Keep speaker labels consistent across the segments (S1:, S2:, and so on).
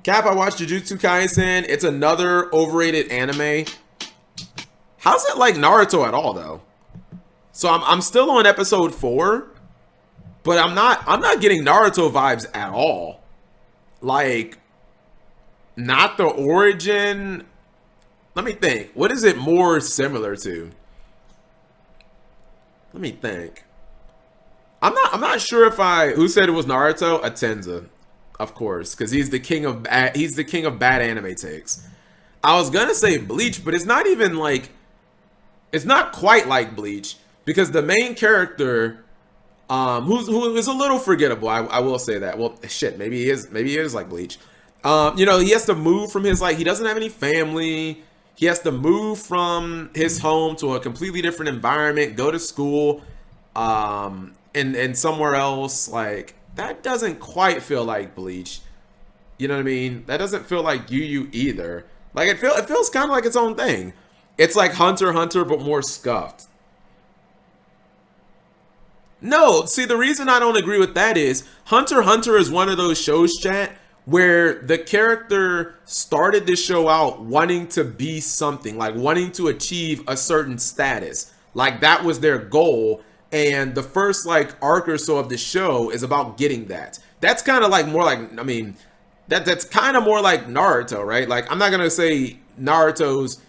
S1: Cap, I watched Jujutsu Kaisen. It's another overrated anime. How's it like Naruto at all though? So I'm still on episode 4, but I'm not getting Naruto vibes at all. Like, not the origin. Let me think. What is it more similar to? Let me think. I'm not sure if who said it was Naruto? Atenza, of course, because he's the king of bad anime takes. I was gonna say Bleach, but it's not even like, it's not quite like Bleach, because the main character, who is a little forgettable. I will say that. Well, shit, maybe he is like Bleach. He has to move from his, like, he doesn't have any family. He has to move from his home to a completely different environment, go to school, and somewhere else. Like, that doesn't quite feel like Bleach. You know what I mean? That doesn't feel like Yu either. Like, it feels kind of like its own thing. It's like Hunter x Hunter, but more scuffed. No, see, the reason I don't agree with that is Hunter x Hunter is one of those shows, chat, where the character started this show out wanting to be something, like wanting to achieve a certain status. Like, that was their goal. And the first, like, arc or so of the show is about getting that. That's kind of like more like, I mean, that's kind of more like Naruto, right? Like, I'm not going to say Naruto's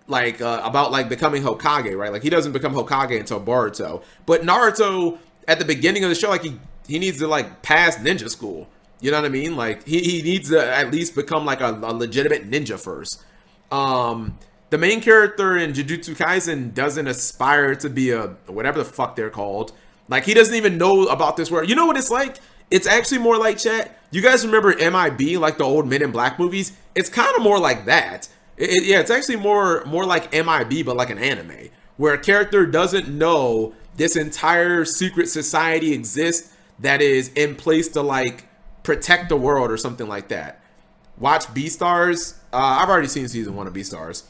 S1: like about like becoming Hokage, right? Like, he doesn't become Hokage until Boruto. But Naruto at the beginning of the show, like, he needs to like pass ninja school. You know what I mean? Like, he needs to at least become like a legitimate ninja first. The main character in Jujutsu Kaisen doesn't aspire to be a whatever the fuck they're called. Like, he doesn't even know about this world. You know what it's like? It's actually more like, chat, you guys remember MIB, like the old Men in Black movies? It's kind of more like that. Yeah, it's actually more like MIB, but like an anime, where a character doesn't know this entire secret society exists that is in place to like protect the world or something like that. Watch Beastars. I've already seen season 1 of Beastars.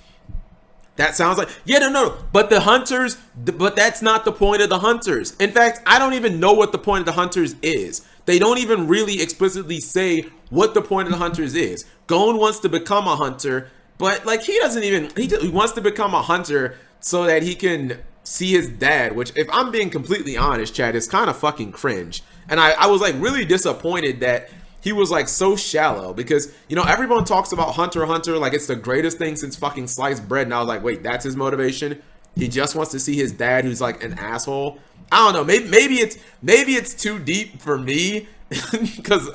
S1: That sounds like, yeah, no, but the hunters, but that's not the point of the hunters. In fact, I don't even know what the point of the hunters is. They don't even really explicitly say what the point of the hunters is. Gon wants to become a hunter, but like, he wants to become a hunter so that he can see his dad, which, if I'm being completely honest, Chad, is kind of fucking cringe. And I was like really disappointed that he was like so shallow, because, you know, everyone talks about Hunter x Hunter like it's the greatest thing since fucking sliced bread. And I was like, wait, that's his motivation? He just wants to see his dad, who's like an asshole. I don't know. Maybe it's too deep for me, because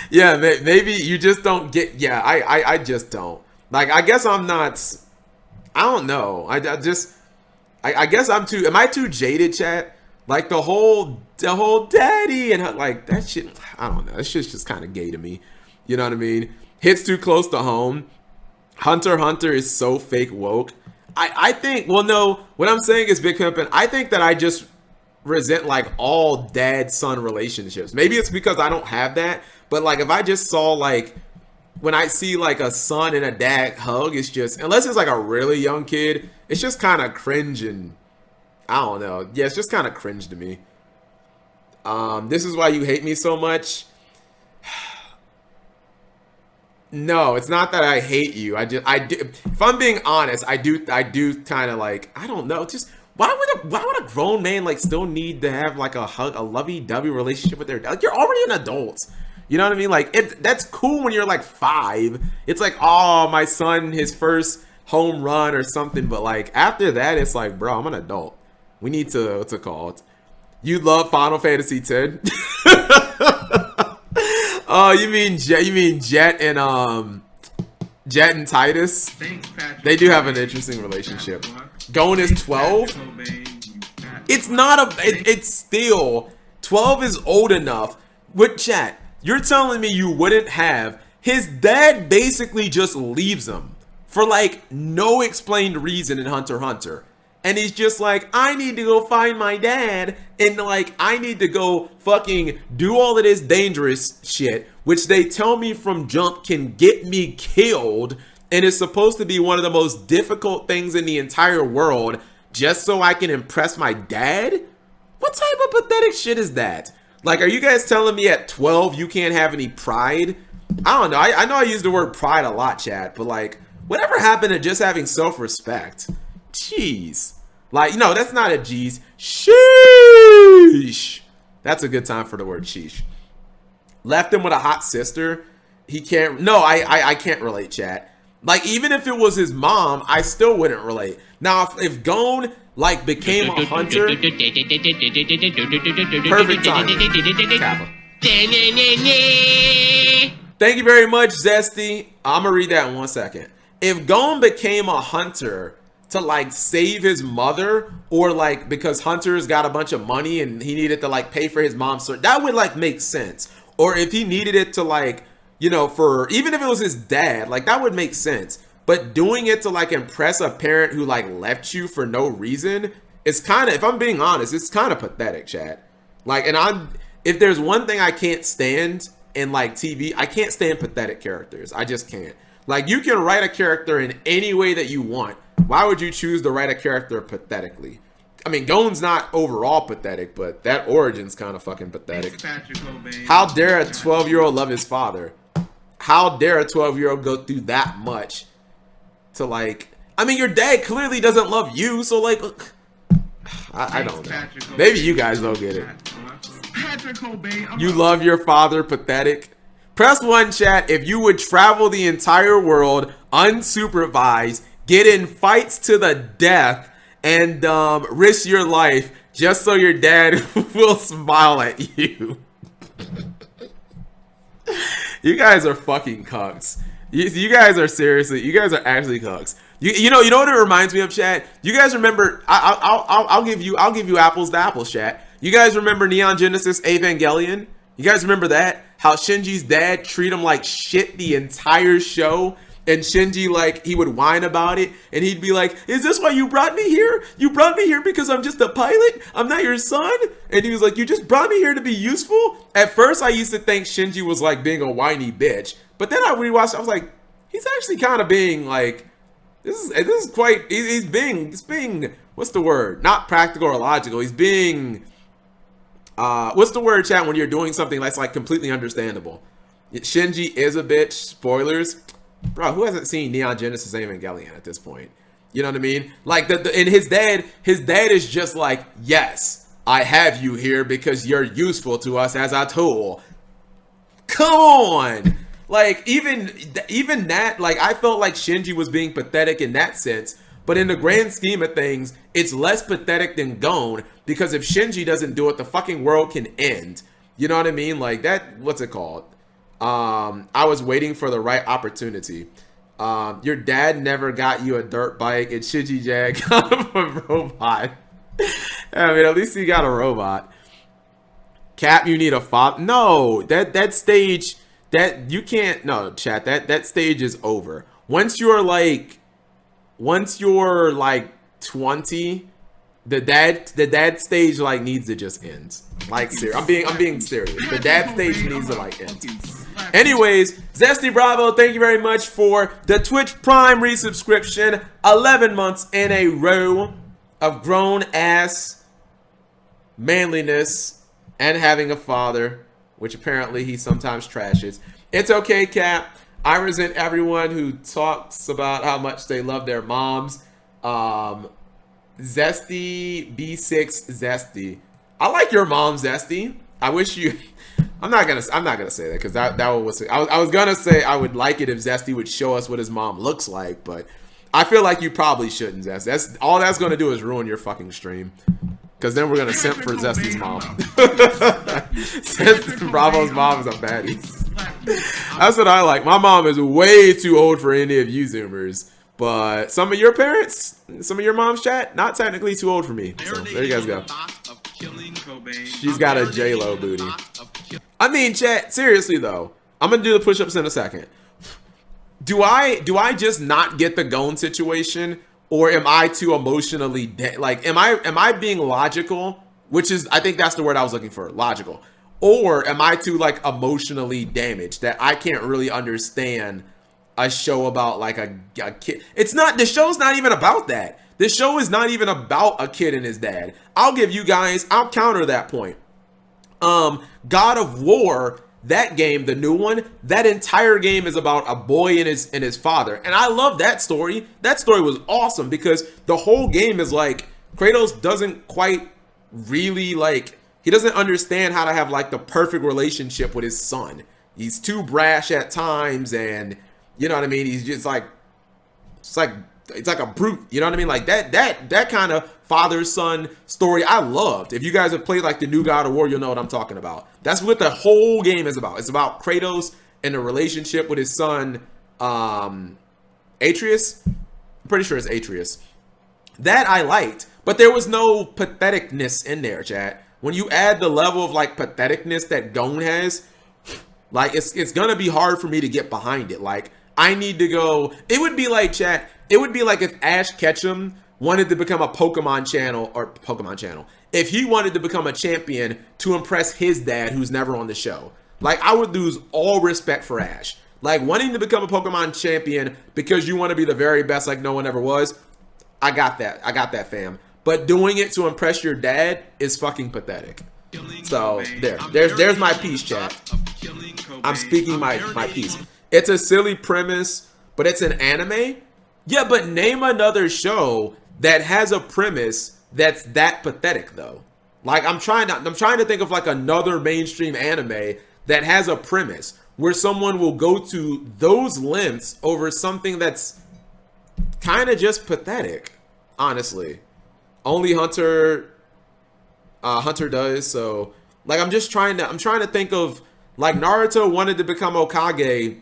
S1: yeah, maybe you just don't get. Yeah, I just don't. Like, I guess I'm not. I don't know. I guess I'm too. Am I too jaded, chat? Like, the whole daddy and like that shit. I don't know. That shit's just kind of gay to me. You know what I mean? Hits too close to home. Hunter x Hunter is so fake woke. I think. Well, no. What I'm saying is, Big Pimpin', I think that I just resent like all dad-son relationships. Maybe it's because I don't have that. But like, if I just saw like, when I see like a son and a dad hug, it's just, unless it's like a really young kid, it's just kind of cringe. And I don't know. Yeah, it's just kind of cringe to me. This is why you hate me so much. No, it's not that I hate you. I do. If I'm being honest, I do kind of like, I don't know. Just why would a grown man like still need to have like a lovey-dovey relationship with their dad? Like, you're already an adult. You know what I mean? Like, that's cool when you're like 5. It's like, oh, my son, his first home run or something. But like, after that, it's like, bro, I'm an adult. We need to, what's it called? You love Final Fantasy X? Oh, you mean Jet and Titus?
S2: Thanks, Patrick.
S1: They do have an interesting relationship. Gon is 12. It's not it's still 12 is old enough. With chat, you're telling me you wouldn't have his dad basically just leaves him for like no explained reason in Hunter x Hunter. And he's just like, I need to go find my dad. And like, I need to go fucking do all of this dangerous shit, which they tell me from jump can get me killed. And it's supposed to be one of the most difficult things in the entire world, just so I can impress my dad? What type of pathetic shit is that? Like, are you guys telling me at 12 you can't have any pride? I don't know. I know I use the word pride a lot, chat, but like, whatever happened to just having self-respect? Jeez. Like, no, that's not a G's. Sheesh. That's a good time for the word sheesh. Left him with a hot sister. He can't. No, I can't relate, chat. Like, even if it was his mom, I still wouldn't relate. Now, if Gon, like, became a hunter. Perfect time. Kappa. Thank you very much, Zesty. I'm gonna read that in 1 second. If Gon became a hunter to like save his mother, or like because Hunter's got a bunch of money and he needed to like pay for his mom's, that would like make sense. Or if he needed it to like, you know, for even if it was his dad, like that would make sense. But doing it to like impress a parent who like left you for no reason, it's kind of, if I'm being honest, it's kind of pathetic, chat. Like, and if there's one thing I can't stand in like TV, I can't stand pathetic characters. I just can't. Like, you can write a character in any way that you want. Why would you choose to write a character pathetically? I mean, Gon's not overall pathetic, but that origin's kind of fucking pathetic. How dare a 12-year-old love his father? How dare a 12-year-old go through that much to like, I mean, your dad clearly doesn't love you, so like, I don't know. Maybe you guys don't get it. You love your father, pathetic. Press 1, chat, if you would travel the entire world unsupervised, get in fights to the death, and risk your life just so your dad will smile at you. You guys are fucking cucks. You guys are seriously, you guys are actually cucks. You know what it reminds me of, chat? You guys remember, I'll give you apples to apples, chat. You guys remember Neon Genesis Evangelion? You guys remember that? How Shinji's dad treat him like shit the entire show? And Shinji, like, he would whine about it. And he'd be like, is this why you brought me here? You brought me here because I'm just a pilot? I'm not your son? And he was like, you just brought me here to be useful? At first, I used to think Shinji was, like, being a whiny bitch. But then I rewatched, I was like, he's actually kind of being, like, this is quite, he's being, what's the word? Not practical or logical. He's being... what's the word, chat, when you're doing something that's like completely understandable? Shinji is a bitch. Spoilers. Bro, who hasn't seen Neon Genesis Evangelion at this point? You know what I mean? Like, and his dad is just like, yes, I have you here because you're useful to us as a tool. Come on. Like, even that, like, I felt like Shinji was being pathetic in that sense. But in the grand scheme of things, it's less pathetic than Gon, because if Shinji doesn't do it, the fucking world can end. You know what I mean? Like that, what's it called? I was waiting for the right opportunity. Your dad never got you a dirt bike, and Shinji Jag got him a robot. I mean, at least he got a robot. Cap, you need a fob. No, that stage, that you can't, no, chat, that stage is over. Once you're like 20, the dad stage like needs to just end. Like, serious. I'm being serious. The dad stage needs to like end. Anyways, Zesty Bravo, thank you very much for the Twitch Prime resubscription. 11 months in a row of grown ass manliness and having a father, which apparently he sometimes trashes. It's okay, Cap. I resent everyone who talks about how much they love their moms. Zesty B6 Zesty. I like your mom, Zesty. I wish you. I'm not gonna say that because that was. I was gonna say I would like it if Zesty would show us what his mom looks like, but I feel like you probably shouldn't, Zesty. That's all that's gonna do is ruin your fucking stream. Because then we're gonna simp for Zesty's mom. Bravo's mom is a baddie. That's what I like. My mom is way too old for any of you Zoomers. But some of your parents, some of your mom's, chat, not technically too old for me. So there you guys go. She's got a J-Lo booty. I mean, chat, seriously though, I'm gonna do the push-ups in a second. Do I just not get the Gon situation, or am I too emotionally like am I being logical? Which is, I think that's the word I was looking for, logical. Or am I too like emotionally damaged that I can't really understand a show about like a kid? It's not, the show's not even about that. The show is not even about a kid and his dad. I'll counter that point. God of War, that game, the new one, that entire game is about a boy and his father. And I love that story. That story was awesome because the whole game is like Kratos doesn't quite really like, he doesn't understand how to have like the perfect relationship with his son. He's too brash at times, and you know what I mean? He's just like, it's like a brute, you know what I mean? Like that kind of father-son story I loved. If you guys have played like the new God of War, you'll know what I'm talking about. That's what the whole game is about. It's about Kratos and the relationship with his son, Atreus. I'm pretty sure it's Atreus. That I liked, but there was no patheticness in there, chat. When you add the level of like patheticness that Gon has, like it's gonna be hard for me to get behind it. Like I need to go. It would be like, chat, it would be like if Ash Ketchum wanted to become a Pokemon channel. If he wanted to become a champion to impress his dad, who's never on the show. Like I would lose all respect for Ash. Like wanting to become a Pokemon champion because you want to be the very best like no one ever was. I got that, fam. But doing it to impress your dad is fucking pathetic. So there's my piece, chat. I'm speaking my piece. It's a silly premise, but it's an anime. Yeah, but name another show that has a premise that's that pathetic though. Like I'm trying to think of like another mainstream anime that has a premise where someone will go to those lengths over something that's kind of just pathetic, honestly. Only Hunter does. So like I'm trying to think of, like, Naruto wanted to become Hokage,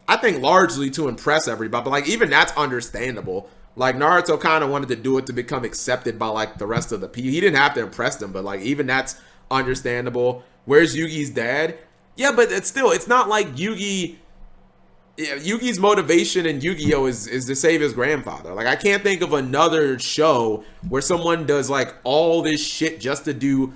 S1: I think largely to impress everybody, but like even that's understandable. Like Naruto kind of wanted to do it to become accepted by like the rest of the people. He didn't have to impress them, but like even that's understandable. Where's Yugi's dad? Yeah, but it's not like Yugi's motivation in Yu-Gi-Oh is to save his grandfather. Like I can't think of another show where someone does like all this shit just to do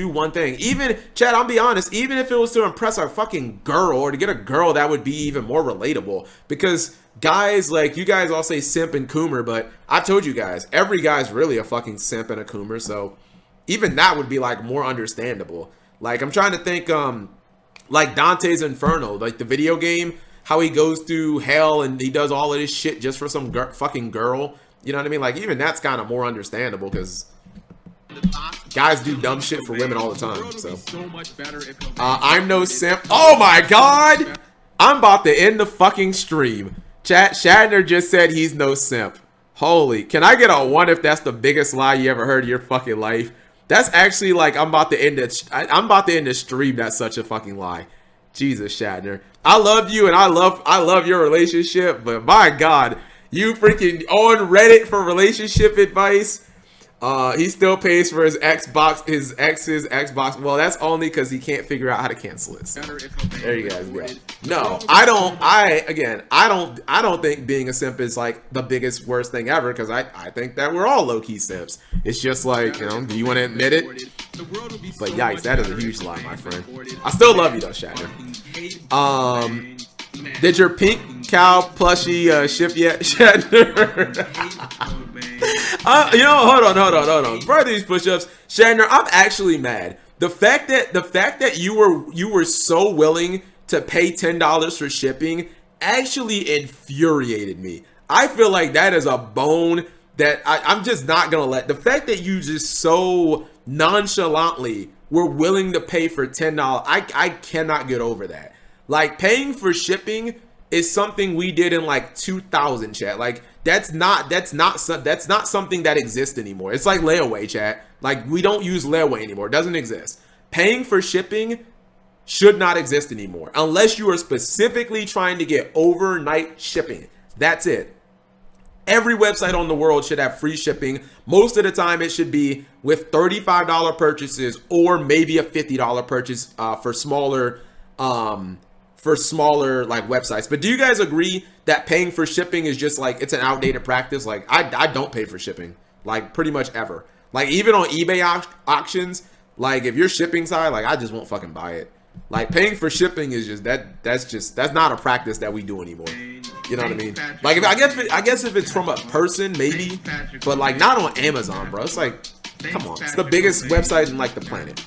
S1: one thing. Even, Chad, I'll be honest, even if it was to impress a fucking girl or to get a girl, that would be even more relatable. Because guys, like, you guys all say simp and coomer, but I've told you guys, every guy's really a fucking simp and a coomer, so even that would be like more understandable. Like I'm trying to think, like Dante's Inferno, like the video game, how he goes through hell and he does all of this shit just for some fucking girl. You know what I mean? Like even that's kind of more understandable because guys do dumb shit for women all the time. So I'm no simp. Oh my god, I'm about to end the fucking stream. Chat, Shatner just said he's no simp. Holy, can I get a 1 if that's the biggest lie you ever heard in your fucking life? That's actually like I'm about to end it. I'm about to end the stream. That's such a fucking lie. Jesus, Shatner. I love you and I love your relationship, but my god, you freaking on Reddit for relationship advice. He still pays for his Xbox, his ex's Xbox. Well, that's only because he can't figure out how to cancel it. So, there you guys go. No, I don't think being a simp is like the biggest worst thing ever, because I think that we're all low-key simps. It's just like, you know, do you want to admit it? But yikes, that is a huge lie, my friend. I still love you though, Shatner. Did your pink cow plushie ship yet, Shatner? You know, hold on. Before these push-ups, Shatner, I'm actually mad. The fact that you were so willing to pay $10 for shipping actually infuriated me. I feel like that is a bone that I'm just not gonna let. The fact that you just so nonchalantly were willing to pay for $10, I cannot get over that. Like, paying for shipping is something we did in like 2000, chat. Like that's not something that exists anymore. It's like layaway, chat. Like we don't use layaway anymore. It doesn't exist. Paying for shipping should not exist anymore unless you are specifically trying to get overnight shipping. That's it. Every website on the world should have free shipping. Most of the time it should be with $35 purchases or maybe a $50 purchase for smaller like websites. But do you guys agree that paying for shipping is just like, it's an outdated practice? Like I don't pay for shipping, like pretty much ever. Like even on eBay auctions, like if your shipping's high, like I just won't fucking buy it. Like paying for shipping is just that's not a practice that we do anymore. You know what I mean? Like if I guess if it's from a person, maybe, but like not on Amazon, bro. It's like, come on, it's the biggest website in like the planet.